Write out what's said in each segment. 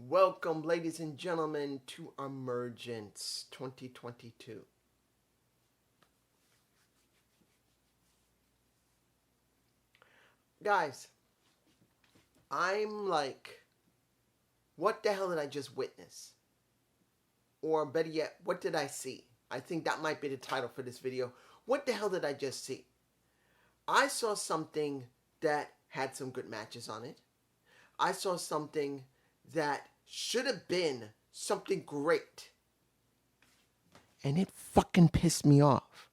Welcome, ladies and gentlemen, to Emergence 2022. Guys, I'm like, what the hell did I just witness? Or better yet, what did I see? I think that might be the title for this video. What the hell did I just see? I saw something that had some good matches on it. I saw something that should have been something great. And it fucking pissed me off.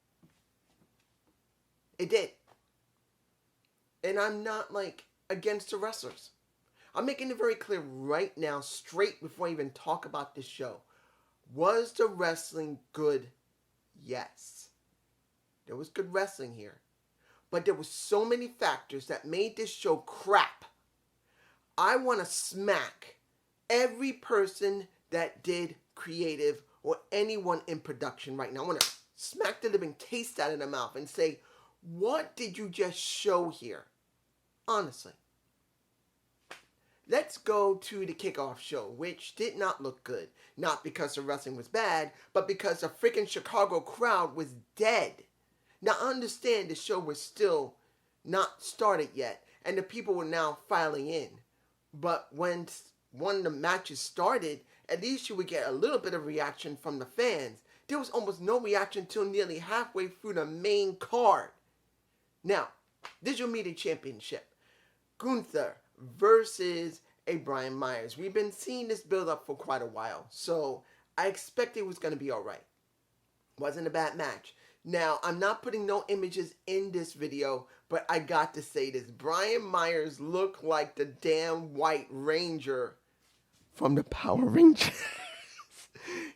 It did. And I'm not like against the wrestlers. I'm making it very clear right now, straight before I even talk about this show. Was the wrestling good? Yes. There was good wrestling here. But there were so many factors that made this show crap. I want to smack every person that did creative or anyone in production right now. I want to smack the living taste out of their mouth and say, what did you just show here? Honestly. Let's go to the kickoff show, which did not look good. Not because the wrestling was bad, but because the freaking Chicago crowd was dead. Now, I understand the show was still not started yet, and the people were now filing in. But when the matches started, at least you would get a little bit of reaction from the fans. There was almost no reaction until nearly halfway through the main card. Now, Digital Media Championship. Gunther versus a Brian Myers. We've been seeing this build up for quite a while, so I expected it was going to be alright. Wasn't a bad match. Now, I'm not putting no images in this video, but I got to say this. Brian Myers looked like the damn White Ranger from the Power Rangers.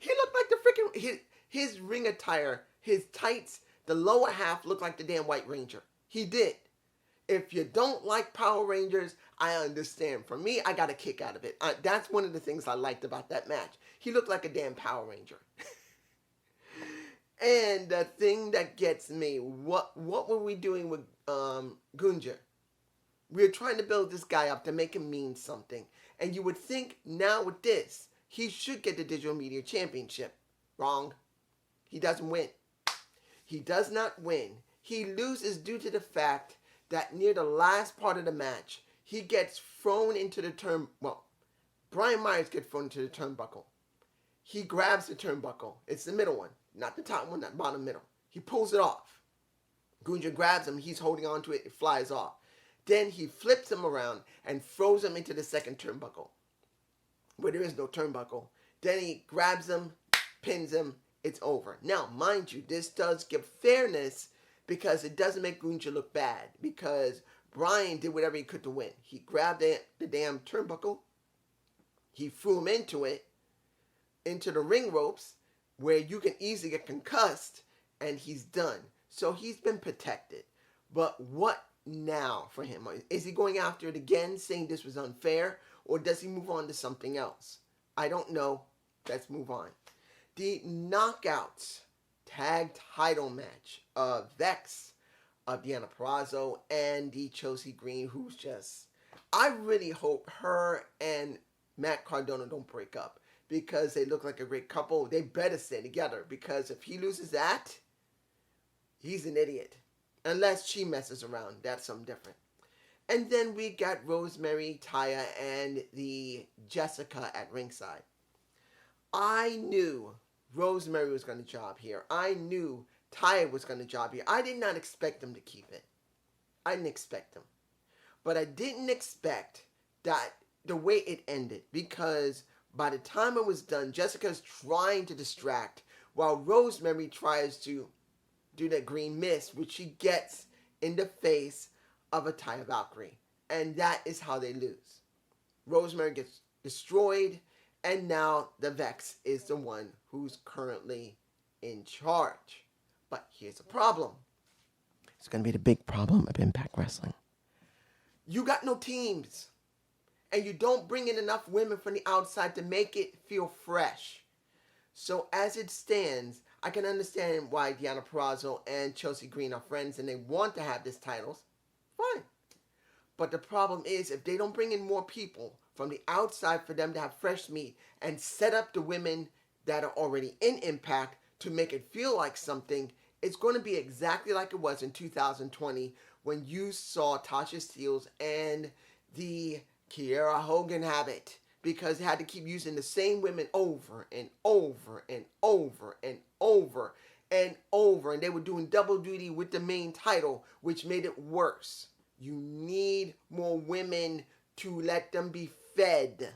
He looked like the freaking, his ring attire, his tights, the lower half looked like the damn White Ranger. He did. If you don't like Power Rangers, I understand. For me, I got a kick out of it. That's one of the things I liked about that match. He looked like a damn Power Ranger. And the thing that gets me, what were we doing with Gunther? We were trying to build this guy up to make him mean something. And you would think now with this, he should get the Digital Media Championship. Wrong. He doesn't win. He does not win. He loses due to the fact that near the last part of the match, he gets thrown into the Brian Myers gets thrown into the turnbuckle. He grabs the turnbuckle. It's the middle one. Not the top one, that bottom middle. He pulls it off. Gunther grabs him. He's holding on to it. It flies off. Then he flips him around and throws him into the second turnbuckle, where there is no turnbuckle. Then he grabs him, pins him. It's over. Now, mind you, this does give fairness because it doesn't make Gunther look bad, because Brian did whatever he could to win. He grabbed the damn turnbuckle. He threw him into it, into the ring ropes, where you can easily get concussed, and he's done. So he's been protected. But what now for him? Is he going after it again, saying this was unfair, or does he move on to something else? I don't know. Let's move on. The Knockouts Tag Title match of Vex, of Deonna Purrazzo, and the Chelsea Green, who's just... I really hope her and Matt Cardona don't break up, because they look like a great couple. They better stay together, because if he loses that, he's an idiot. Unless she messes around, that's something different. And then we got Rosemary, Taya, and the Jessica at ringside. I knew Rosemary was going to job here. I knew Taya was going to job here. I did not expect them to keep it. I didn't expect them. But I didn't expect that the way it ended, because by the time it was done, Jessica's trying to distract while Rosemary tries to do that green mist, which she gets in the face of a Taya Valkyrie. And that is how they lose. Rosemary gets destroyed, and now the Vex is the one who's currently in charge. But here's the problem. It's going to be the big problem of Impact Wrestling. You got no teams. And you don't bring in enough women from the outside to make it feel fresh. So as it stands, I can understand why Deonna Purrazzo and Chelsea Green are friends and they want to have these titles. Fine. But the problem is, if they don't bring in more people from the outside for them to have fresh meat and set up the women that are already in Impact to make it feel like something, it's going to be exactly like it was in 2020 when you saw Tasha Steelz and the Kiera Hogan have it, because they had to keep using the same women over and over and over and over and over, and they were doing double duty with the main title, which made it worse. You need more women to let them be fed.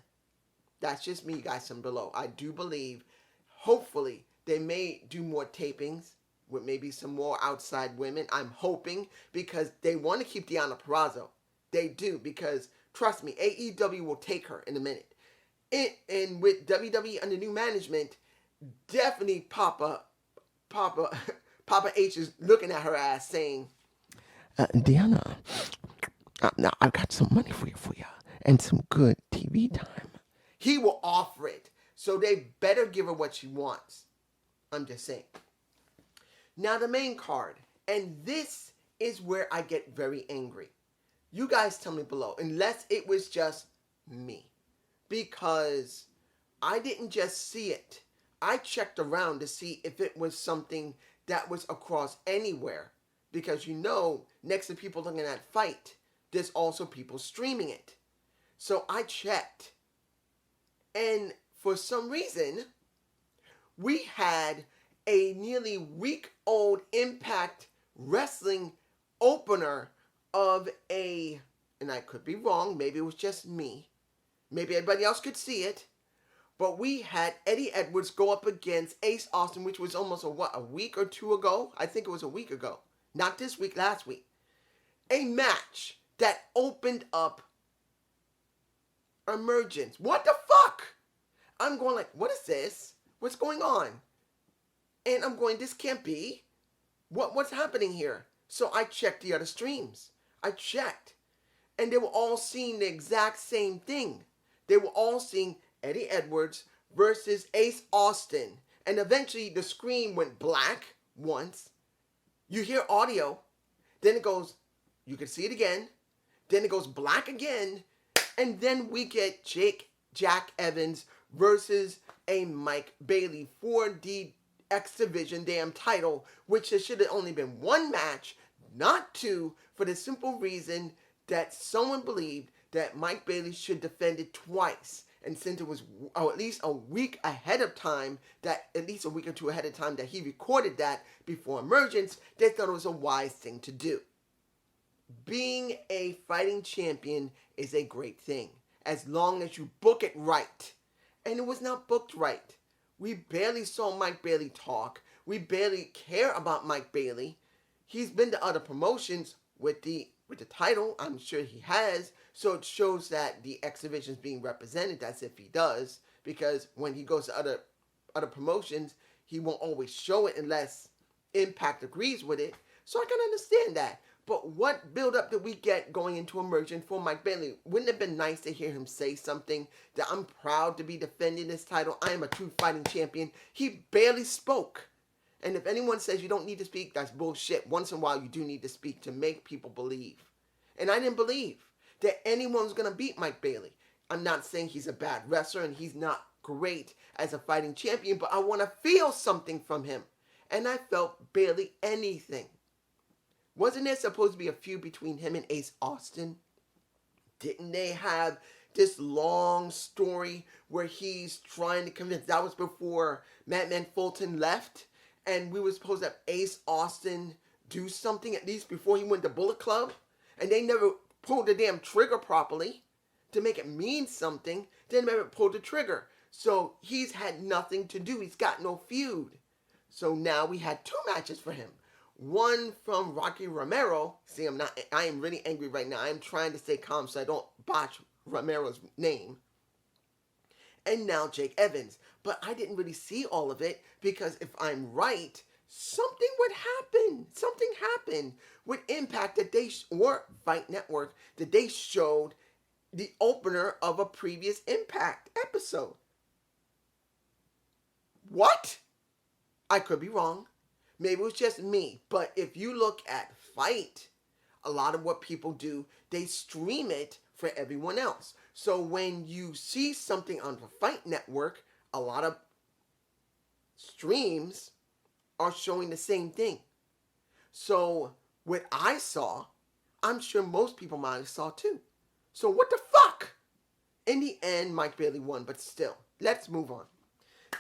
That's just me, guys, from below. I do believe, hopefully, they may do more tapings with maybe some more outside women. I'm hoping, because they want to keep Deonna Purrazzo. They do, because trust me, AEW will take her in a minute. And with WWE under new management, definitely Papa H is looking at her ass saying, Deonna, now I've got some money for you, and some good TV time. He will offer it, so they better give her what she wants. I'm just saying. Now the main card, and this is where I get very angry. You guys tell me below, unless it was just me, because I didn't just see it. I checked around to see if it was something that was across anywhere, because next to people looking at Fight, there's also people streaming it. So I checked, and for some reason, we had a nearly week-old Impact Wrestling opener of and I could be wrong, maybe it was just me, maybe everybody else could see it, but we had Eddie Edwards go up against Ace Austin, which was almost a week or two ago. I think it was a week ago. Not this week, last week. A match that opened up Emergence. What the fuck? I'm going like, what is this? What's going on? And I'm going, this can't be. What's happening here? So I checked the other streams. I checked. And they were all seeing the exact same thing. They were all seeing Eddie Edwards versus Ace Austin. And eventually the screen went black once. You hear audio. Then it goes, you can see it again. Then it goes black again. And then we get Jack Evans versus a Mike Bailey for the X Division damn title, which there should have only been one match, not two, for the simple reason that someone believed that Mike Bailey should defend it twice. And since it was at least a week ahead of time, at least a week or two ahead of time that he recorded that before Emergence, they thought it was a wise thing to do. Being a fighting champion is a great thing, as long as you book it right. And it was not booked right. We barely saw Mike Bailey talk. We barely care about Mike Bailey. He's been to other promotions with the title. I'm sure he has. So it shows that the X Division is being represented, as if he does. Because when he goes to other promotions, he won't always show it unless Impact agrees with it. So I can understand that. But what build-up did we get going into Emergence for Mike Bailey? Wouldn't it have been nice to hear him say something that I'm proud to be defending this title? I am a true fighting champion. He barely spoke. And if anyone says you don't need to speak, that's bullshit. Once in a while, you do need to speak to make people believe. And I didn't believe that anyone was going to beat Mike Bailey. I'm not saying he's a bad wrestler and he's not great as a fighting champion, but I want to feel something from him. And I felt barely anything. Wasn't there supposed to be a feud between him and Ace Austin? Didn't they have this long story where he's trying to convince? That was before Madman Fulton left. And we were supposed to have Ace Austin do something, at least before he went to Bullet Club. And they never pulled the damn trigger properly to make it mean something. They never pulled the trigger. So he's had nothing to do. He's got no feud. So now we had two matches for him. One from Rocky Romero. See, I am really angry right now. I am trying to stay calm so I don't botch Romero's name. And now Jake Evans. But I didn't really see all of it because if I'm right, something would happen. Something happened with Impact or Fight Network that they showed the opener of a previous Impact episode. What? I could be wrong. Maybe it was just me. But if you look at Fight, a lot of what people do, they stream it for everyone else. So when you see something on the Fight Network, a lot of streams are showing the same thing. So what I saw, I'm sure most people might have saw too. So what the fuck? In the end, Mike Bailey won, but still, let's move on.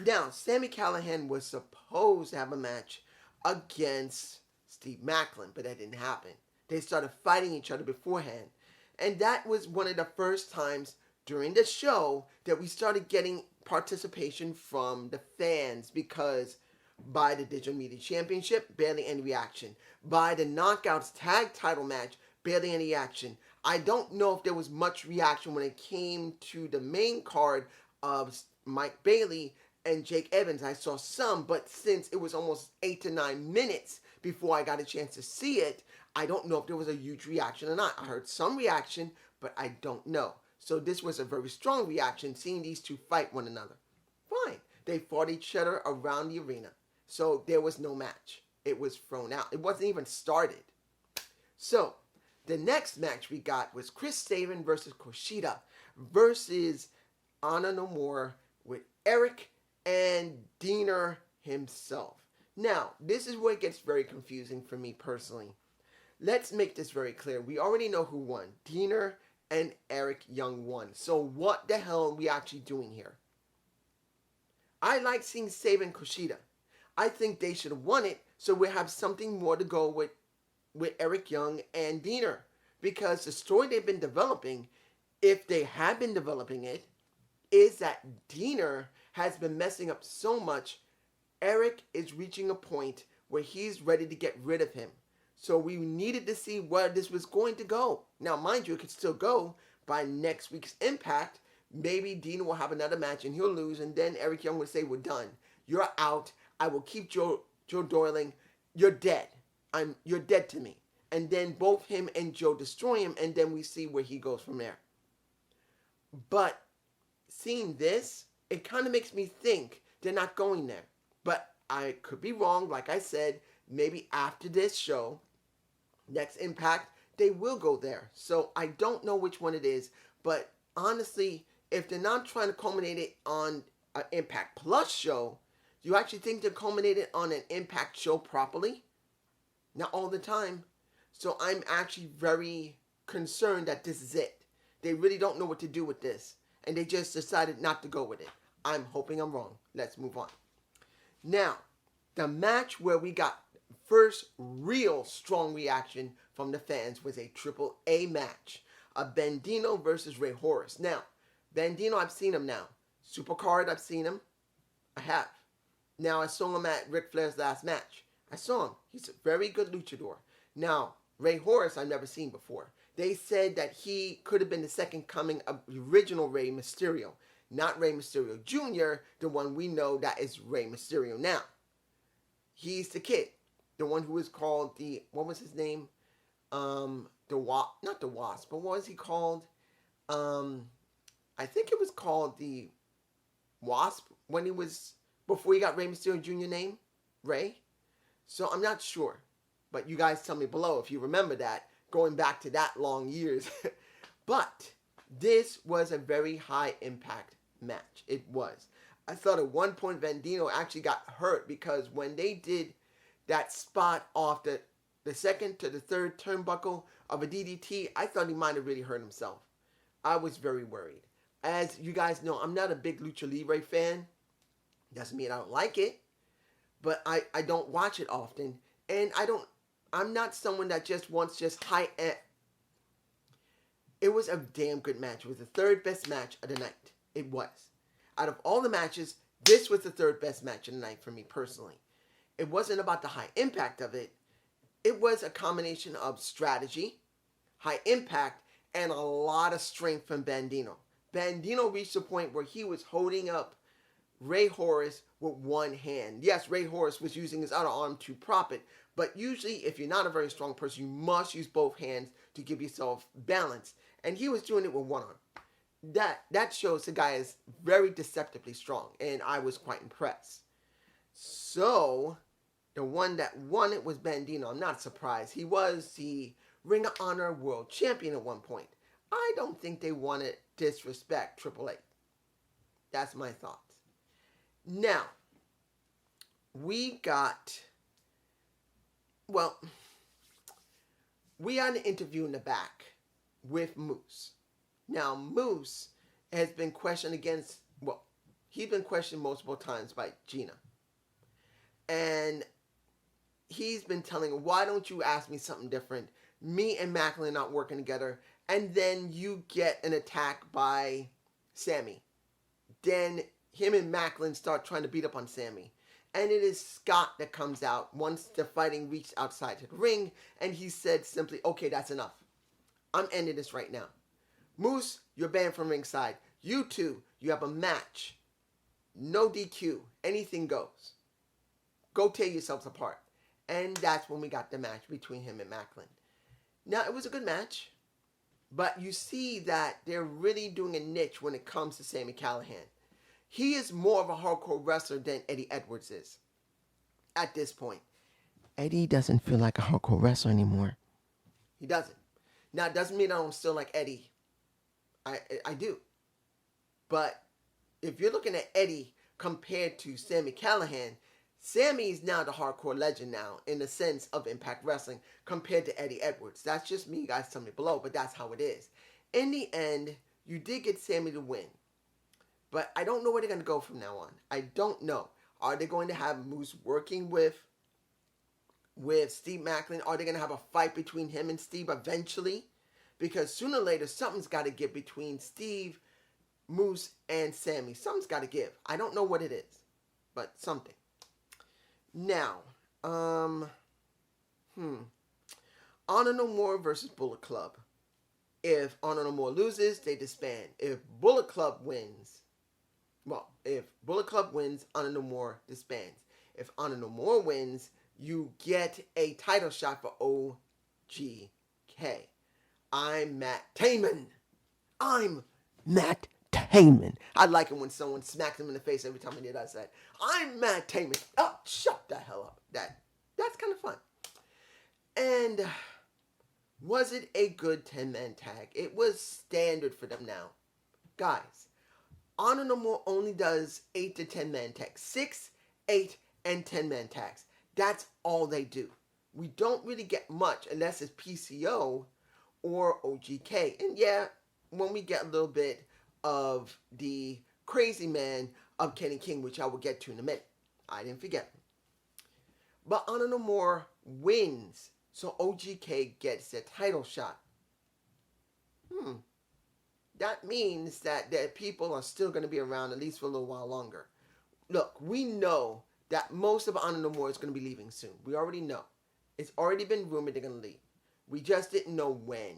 Now, Sami Callihan was supposed to have a match against Steve Macklin, but that didn't happen. They started fighting each other beforehand. And that was one of the first times during the show that we started getting participation from the fans, because by the Digital Media Championship, barely any reaction. By the Knockouts Tag Title match, barely any reaction. I don't know if there was much reaction when it came to the main card of Mike Bailey and Jake Evans. I saw some, but since it was almost 8 to 9 minutes before I got a chance to see it, I don't know if there was a huge reaction or not. I heard some reaction, but I don't know. So this was a very strong reaction, seeing these two fight one another. Fine. They fought each other around the arena. So there was no match. It was thrown out. It wasn't even started. So the next match we got was Chris Sabin versus Kushida versus Honor No More with Eric and Diener himself. Now, this is where it gets very confusing for me personally. Let's make this very clear. We already know who won. Diener and Eric Young won. So what the hell are we actually doing here? I like seeing Sabin and Kushida. I think they should have won it, so we have something more to go with Eric Young and Diener. Because the story they've been developing, if they have been developing it, is that Diener has been messing up so much, Eric is reaching a point where he's ready to get rid of him. So we needed to see where this was going to go. Now, mind you, it could still go by next week's Impact. Maybe Diener will have another match and he'll lose, and then Eric Young would say, we're done. You're out. I will keep Joe Doiling. You're dead. You're dead to me. And then both him and Joe destroy him, and then we see where he goes from there. But seeing this, it kind of makes me think they're not going there. But I could be wrong. Like I said, maybe after this show, next Impact, they will go there. So I don't know which one it is. But honestly, if they're not trying to culminate it on an Impact Plus show, do you actually think they're culminated on an Impact show properly? Not all the time. So I'm actually very concerned that this is it. They really don't know what to do with this. And they just decided not to go with it. I'm hoping I'm wrong. Let's move on. Now, the match where we got first real strong reaction from the fans was a Triple A match. A Bendino versus Ray Horace. Now, Bendino, I've seen him now. Supercard, I've seen him. I have. Now, I saw him at Ric Flair's last match. I saw him. He's a very good luchador. Now, Ray Horace, I've never seen before. They said that he could have been the second coming of the original Rey Mysterio. Not Rey Mysterio Jr., the one we know that is Rey Mysterio now. He's the kid. The one who was called the, what was his name? Not the Wasp, but what was he called? I think it was called the Wasp when he was, before he got Rey Mysterio Jr. name, Ray. So I'm not sure. But you guys tell me below if you remember that, going back to that long years. But this was a very high impact match. It was. I thought at one point Bendino actually got hurt because when they did that spot off the second to the third turnbuckle of a DDT, I thought he might have really hurt himself. I was very worried. As you guys know, I'm not a big Lucha Libre fan. Doesn't mean I don't like it. But I don't watch it often. And I'm not someone that just wants just high end. It was a damn good match. It was the third best match of the night. It was. Out of all the matches, this was the third best match of the night for me personally. It wasn't about the high impact of it. It was a combination of strategy, high impact, and a lot of strength from Bendino. Bendino reached a point where he was holding up Ray Horace with one hand. Yes, Ray Horace was using his other arm to prop it, but usually if you're not a very strong person, you must use both hands to give yourself balance. And he was doing it with one arm. That shows the guy is very deceptively strong, and I was quite impressed. So, the one that won it was Bendino. I'm not surprised. He was the Ring of Honor World Champion at one point. I don't think they want to disrespect Triple H. That's my thoughts. Now, we had an interview in the back with Moose. Now, Moose has been questioned he's been questioned multiple times by Gina. And he's been telling her, why don't you ask me something different? Me and Macklin not working together. And then you get an attack by Sammy. Then him and Macklin start trying to beat up on Sammy. And it is Scott that comes out once the fighting reached outside to the ring. And he said simply, okay, that's enough. I'm ending this right now. Moose, you're banned from ringside. You two, you have a match. No DQ. Anything goes. Go tear yourselves apart. And that's when we got the match between him and Macklin. Now, it was a good match. But you see that they're really doing a niche when it comes to Sami Callihan. He is more of a hardcore wrestler than Eddie Edwards is. At this point. Eddie doesn't feel like a hardcore wrestler anymore. He doesn't. Now, it doesn't mean I don't still like Eddie. I do. But if you're looking at Eddie compared to Sami Callihan, Sammy's now the hardcore legend now in the sense of Impact Wrestling compared to Eddie Edwards. That's just me, guys. Tell me below, but that's how it is. In the end, you did get Sammy to win. But I don't know where they're going to go from now on. I don't know. Are they going to have Moose working with Steve Macklin? Are they going to have a fight between him and Steve eventually? Because sooner or later, something's got to give between Steve, Moose, and Sammy. Something's got to give. I don't know what it is, but something. Now, Honor No More versus Bullet Club. If Honor No More loses, they disband. If Bullet Club wins, Honor No More disbands. If Honor No More wins, you get a title shot for OGK. I'm Matt Taman. I like it when someone smacks him in the face every time he does that. I'm Matt Taman. Oh, shut the hell up. That's kind of fun. And was it a good 10-man tag? It was standard for them now. Guys, Honor No More only does 8 to 10-man tags. 6, 8, and 10-man tags. That's all they do. We don't really get much unless it's PCO or OGK. And yeah, when we get a little bit of the crazy man of Kenny King, which I will get to in a minute. I didn't forget. But Honor No More wins, so OGK gets their title shot. That means that their people are still going to be around at least for a little while longer. Look, we know that most of Honor No More is going to be leaving soon. We already know. It's already been rumored they're going to leave. We just didn't know when.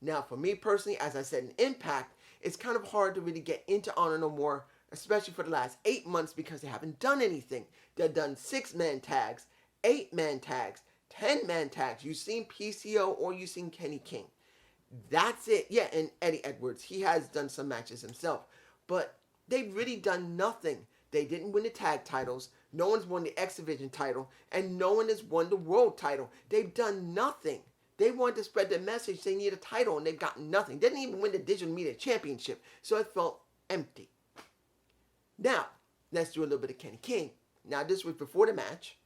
Now, for me personally, as I said in Impact, it's kind of hard to really get into Honor No More, especially for the last 8 months because they haven't done anything. They've done 6-man tags, 8-man tags, 10-man tags. You've seen PCO or you've seen Kenny King. That's it. Yeah, and Eddie Edwards. He has done some matches himself. But they've really done nothing. They didn't win the tag titles. No one's won the X Division title. And no one has won the world title. They've done nothing. They wanted to spread the message they need a title, and they've gotten nothing. They didn't even win the Digital Media Championship, so it felt empty. Now, let's do a little bit of Kenny King. Now, this was before the match.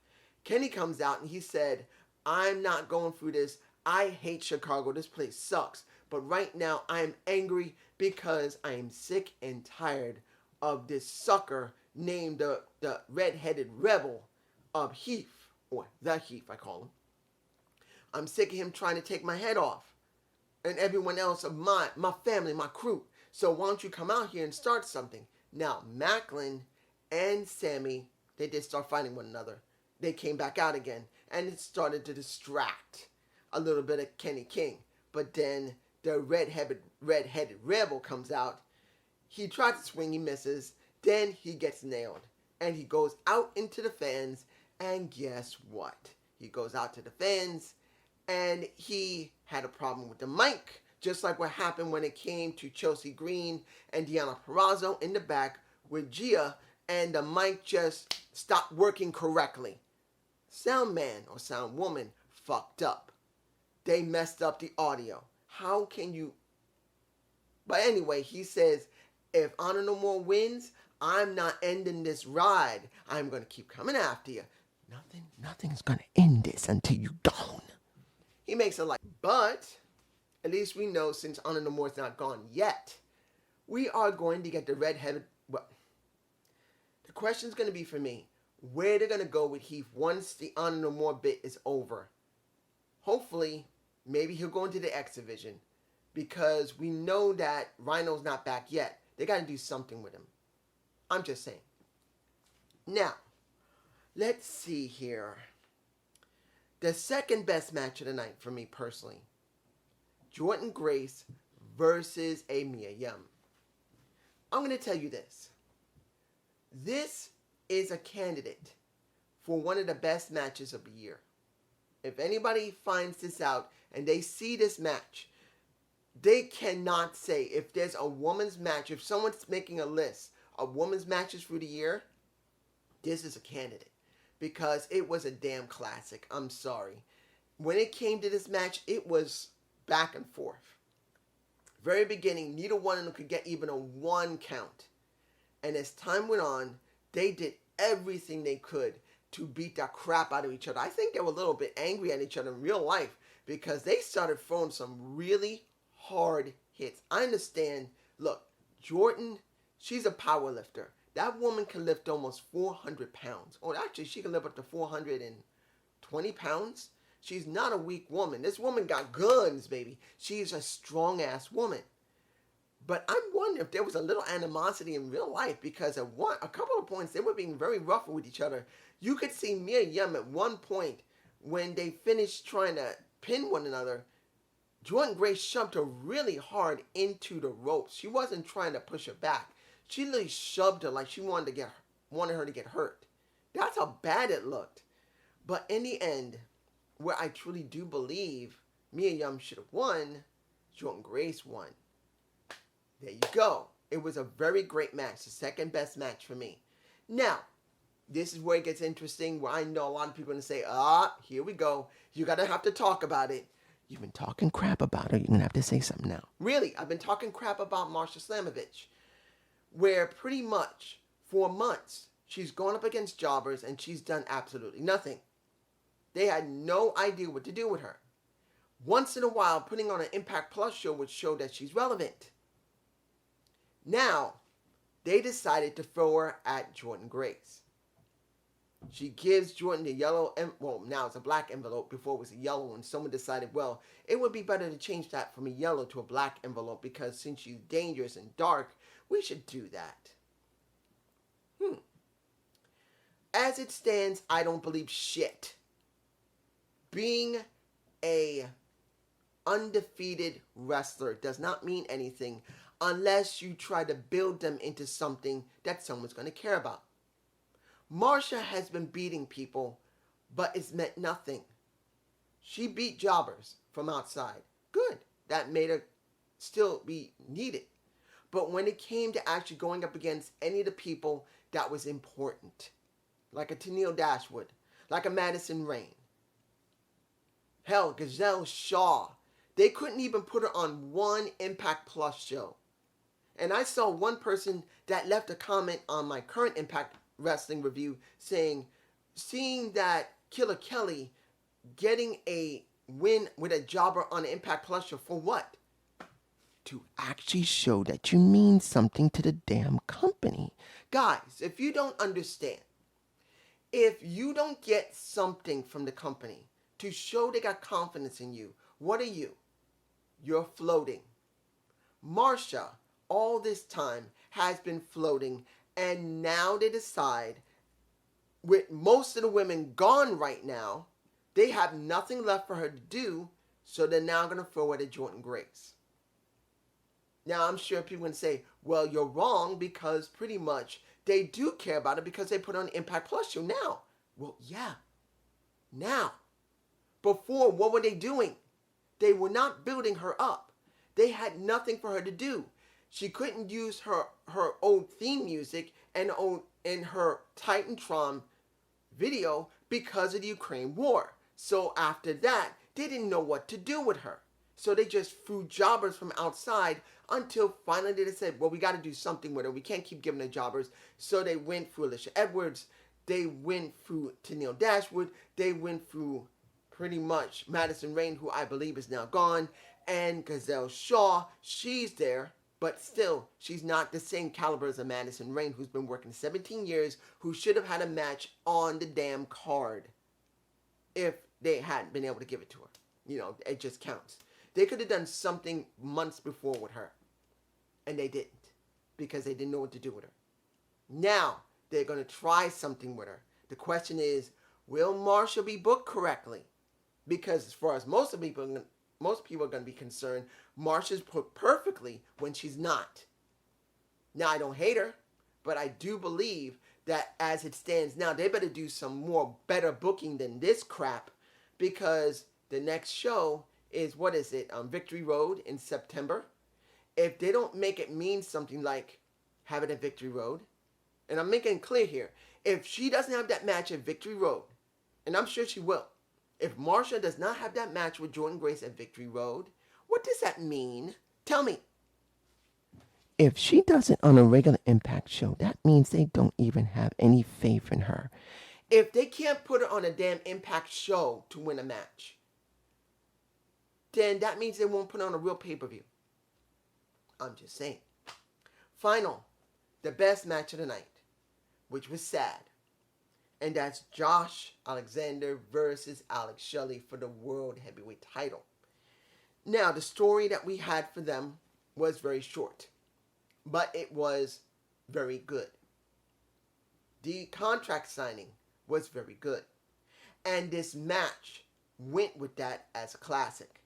Kenny comes out, and he said, I'm not going through this. I hate Chicago. This place sucks. But right now, I'm angry because I am sick and tired of this sucker named the red-headed rebel of Heath, or the Heath, I call him. I'm sick of him trying to take my head off. And everyone else of my family, my crew. So why don't you come out here and start something? Now, Macklin and Sammy, they did start fighting one another. They came back out again. And it started to distract a little bit of Kenny King. But then the red-headed rebel comes out. He tries to swing, he misses. Then he gets nailed. And he goes out into the fans. And guess what? He goes out to the fans. And he had a problem with the mic, just like what happened when it came to Chelsea Green and Deonna Purrazzo in the back with Gia, and the mic just stopped working correctly. Sound man or sound woman fucked up. they messed up the audio. How can you? But anyway, he says, if Honor No More wins, I'm not ending this ride. I'm going to keep coming after you. Nothing's going to end this until you gone. He makes it like, but at least we know since Honor No More is not gone yet, we are going to get the red-headed. Well, the question's going to be for me, where they're going to go with Heath once the Honor No More bit is over. Hopefully, maybe he'll go into the X Division, because we know that Rhino's not back yet. They got to do something with him. I'm just saying. Now, let's see here. The second best match of the night for me personally, Jordynne Grace versus a Mia Yim. I'm going to tell you this. This is a candidate for one of the best matches of the year. If anybody finds this out and they see this match, they cannot say if there's a woman's match, if someone's making a list of women's matches for the year, this is a candidate. Because it was a damn classic. I'm sorry. When it came to this match, it was back and forth. Very beginning, neither one of them could get even a 1 count. And as time went on, they did everything they could to beat the crap out of each other. I think they were a little bit angry at each other in real life because they started throwing some really hard hits. I understand. Look, Jordynne, she's a power lifter. That woman can lift almost 400 pounds. Oh, actually, she can lift up to 420 pounds. She's not a weak woman. This woman got guns, baby. She's a strong-ass woman. But I'm wondering if there was a little animosity in real life because at a couple of points, they were being very rough with each other. You could see Mia Yim at one point when they finished trying to pin one another. Jordynne Grace shoved her really hard into the ropes. She wasn't trying to push her back. She literally shoved her like she wanted her to get hurt. That's how bad it looked. But in the end, where I truly do believe Mia Yim should have won, Jordynne Grace won. There you go. It was a very great match. The second best match for me. Now, this is where it gets interesting, where I know a lot of people are going to say, here we go. You're going to have to talk about it. You've been talking crap about her. You're going to have to say something now. Really, I've been talking crap about Marsha Slamovich, where pretty much for months, she's gone up against jobbers and she's done absolutely nothing. They had no idea what to do with her. Once in a while, putting on an Impact Plus show would show that she's relevant. Now, they decided to throw her at Jordynne Grace. She gives Jordynne the yellow, well, now it's a black envelope. Before it was a yellow, and someone decided, well, it would be better to change that from a yellow to a black envelope because since she's dangerous and dark, we should do that. As it stands, I don't believe shit. Being a undefeated wrestler does not mean anything unless you try to build them into something that someone's going to care about. Marsha has been beating people, but it's meant nothing. She beat jobbers from outside. Good. That made her still be needed. But when it came to actually going up against any of the people that was important, like a Tennille Dashwood, like a Madison Rain, hell, Gazelle Shaw, they couldn't even put her on one Impact Plus show. And I saw one person that left a comment on my current Impact Wrestling review saying, seeing that Killer Kelly getting a win with a jobber on an Impact Plus show, for what? To actually show that you mean something to the damn company. Guys, if you don't understand, if you don't get something from the company to show they got confidence in you, what are you? You're floating. Marsha, all this time, has been floating, and now they decide, with most of the women gone right now, they have nothing left for her to do, so they're now going to throw her to Jordynne Grace. Now, I'm sure people can say, well, you're wrong, because pretty much they do care about it because they put on Impact Plus show now. Well, yeah. Now. Before, what were they doing? They were not building her up. They had nothing for her to do. She couldn't use her old theme music and in her Titantron video because of the Ukraine war. So after that, they didn't know what to do with her. So they just threw jobbers from outside until finally they said, well, we got to do something with her. We can't keep giving her jobbers. So they went through Alicia Edwards. They went through Tennille Dashwood. They went through pretty much Madison Rain, who I believe is now gone. And Gazelle Shaw, she's there. But still, she's not the same caliber as a Madison Rain, who's been working 17 years, who should have had a match on the damn card if they hadn't been able to give it to her. You know, it just counts. They could have done something months before with her. And they didn't. Because they didn't know what to do with her. Now, they're going to try something with her. The question is, will Marsha be booked correctly? Because as far as most people are going to be concerned, Marsha's put perfectly when she's not. Now, I don't hate her. But I do believe that as it stands now, they better do some more better booking than this crap. Because the next show is, what is it? Victory Road in September. If they don't make it mean something like have it at Victory Road, and I'm making it clear here, if she doesn't have that match at Victory Road, and I'm sure she will, if Marsha does not have that match with Jordynne Grace at Victory Road, what does that mean? Tell me. If she does it on a regular Impact show, that means they don't even have any faith in her. If they can't put her on a damn Impact show to win a match, then that means they won't put on a real pay-per-view. I'm just saying. Final, the best match of the night, which was sad. And that's Josh Alexander versus Alex Shelley for the World Heavyweight title. Now, the story that we had for them was very short, but it was very good. The contract signing was very good. And this match went with that as a classic.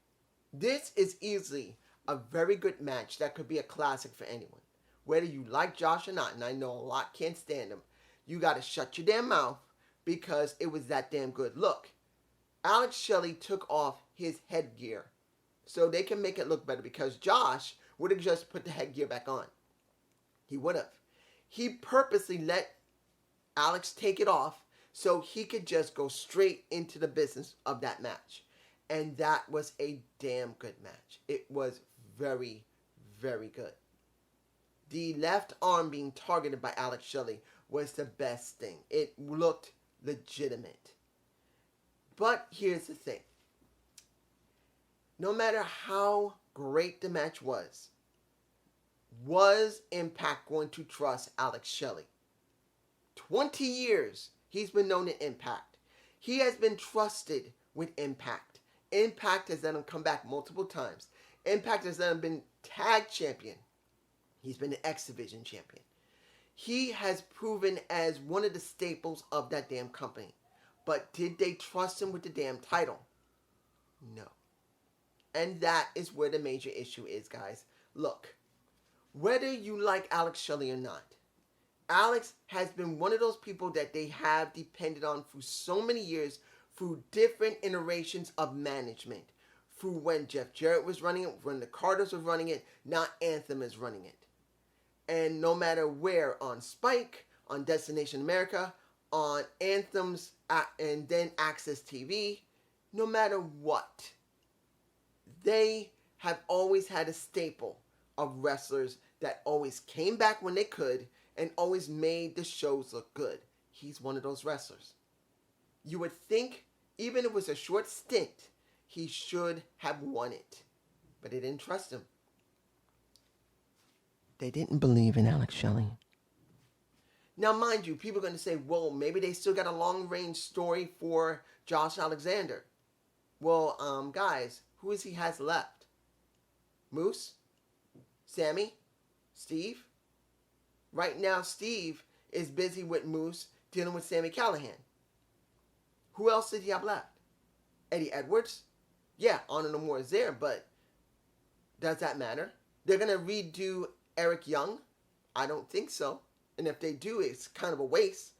This is easily a very good match that could be a classic for anyone. Whether you like Josh or not, and I know a lot can't stand him, you got to shut your damn mouth because it was that damn good. Look, Alex Shelley took off his headgear so they can make it look better because Josh would have just put the headgear back on. He would have. He purposely let Alex take it off so he could just go straight into the business of that match. And that was a damn good match. It was very, very good. The left arm being targeted by Alex Shelley was the best thing. It looked legitimate. But here's the thing. No matter how great the match was Impact going to trust Alex Shelley? 20 years he's been known to Impact. He has been trusted with Impact. Impact has let him come back multiple times. Impact has let him been tag champion. He's been the X Division champion. He has proven as one of the staples of that damn company. But did they trust him with the damn title? No. And that is where the major issue is, guys. Look, whether you like Alex Shelley or not, Alex has been one of those people that they have depended on for so many years through different iterations of management. Through when Jeff Jarrett was running it, when the Carters were running it, now Anthem is running it. And no matter where, on Spike, on Destination America, on Anthem's, and then Access TV, no matter what, they have always had a staple of wrestlers that always came back when they could and always made the shows look good. He's one of those wrestlers. You would think, even if it was a short stint, he should have won it. But they didn't trust him. They didn't believe in Alex Shelley. Now, mind you, people are going to say, well, maybe they still got a long-range story for Josh Alexander. Well, guys, who is he has left? Moose? Sammy? Steve? Right now, Steve is busy with Moose dealing with Sami Callihan. Who else did he have left? Eddie Edwards? Yeah, Honor No More is there, but does that matter? They're going to redo Eric Young? I don't think so. And if they do, it's kind of a waste.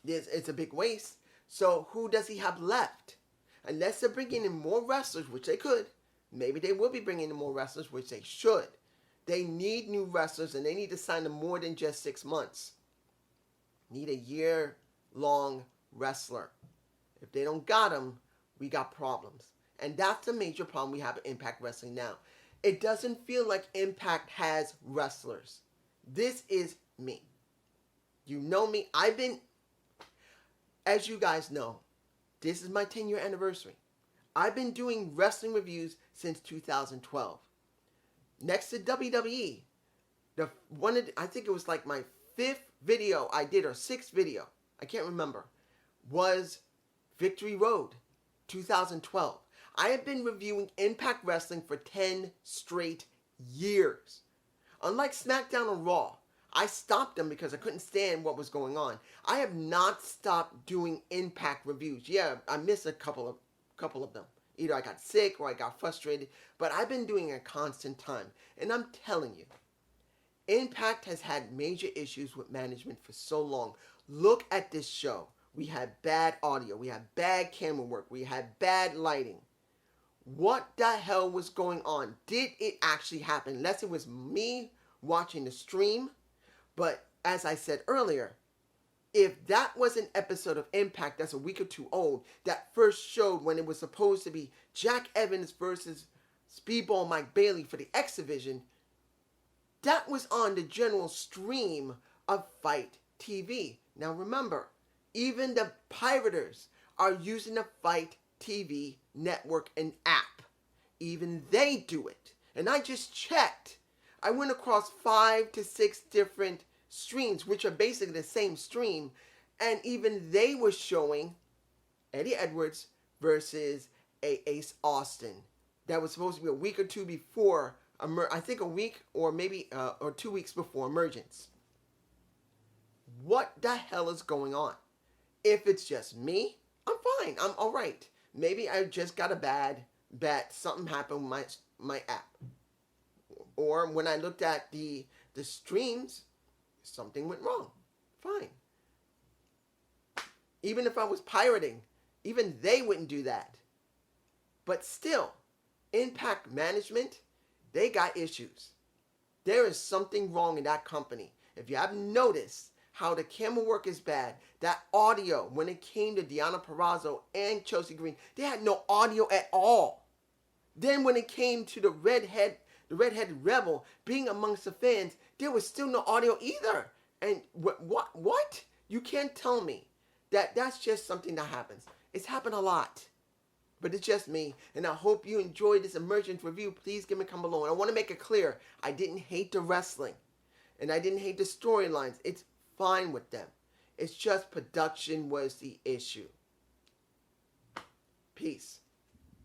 It's a big waste. So who does he have left? Unless they're bringing in more wrestlers, which they could. Maybe they will be bringing in more wrestlers, which they should. They need new wrestlers, and they need to sign them more than just 6 months. Need a year-long wrestler. If they don't got him, we got problems. And that's the major problem we have at Impact Wrestling now. It doesn't feel like Impact has wrestlers. This is me. You know me. I've been, as you guys know, this is my 10-year anniversary. I've been doing wrestling reviews since 2012. Next to WWE, I think it was like my 5th video I did, or 6th video, I can't remember, was Victory Road, 2012. I have been reviewing Impact Wrestling for 10 straight years. Unlike SmackDown or Raw, I stopped them because I couldn't stand what was going on. I have not stopped doing Impact reviews. Yeah, I missed a couple of them. Either I got sick or I got frustrated, but I've been doing a constant time. And I'm telling you, Impact has had major issues with management for so long. Look at this show. We had bad audio. We had bad camera work. We had bad lighting. What the hell was going on? Did it actually happen? Unless it was me watching the stream. But as I said earlier, if that was an episode of Impact that's a week or two old, that first showed when it was supposed to be Jack Evans versus Speedball Mike Bailey for the X Division, that was on the general stream of Fight TV. Now remember, even the Pirators are using the Fight TV network and app. Even they do it. And I just checked. I went across 5 to 6 different streams, which are basically the same stream, and even they were showing Eddie Edwards versus Ace Austin. That was supposed to be a week or two before, I think a week or maybe or 2 weeks before Emergence. What the hell is going on? If it's just me, I'm fine. I'm all right. Maybe I just got a bad something happened with my app. Or when I looked at the streams, something went wrong. Fine. Even if I was pirating, even they wouldn't do that. But still, Impact Management, they got issues. There is something wrong in that company. If you haven't noticed how the camera work is bad, that audio, when it came to Deonna Purrazzo and Chelsea Green, they had no audio at all. Then when it came to the redheaded rebel being amongst the fans, there was still no audio either. And what? You can't tell me that that's just something that happens. It's happened a lot. But it's just me. And I hope you enjoyed this Emergence review. Please give me a comment below. And I want to make it clear, I didn't hate the wrestling. And I didn't hate the storylines. It's fine with them. It's just production was the issue. Peace.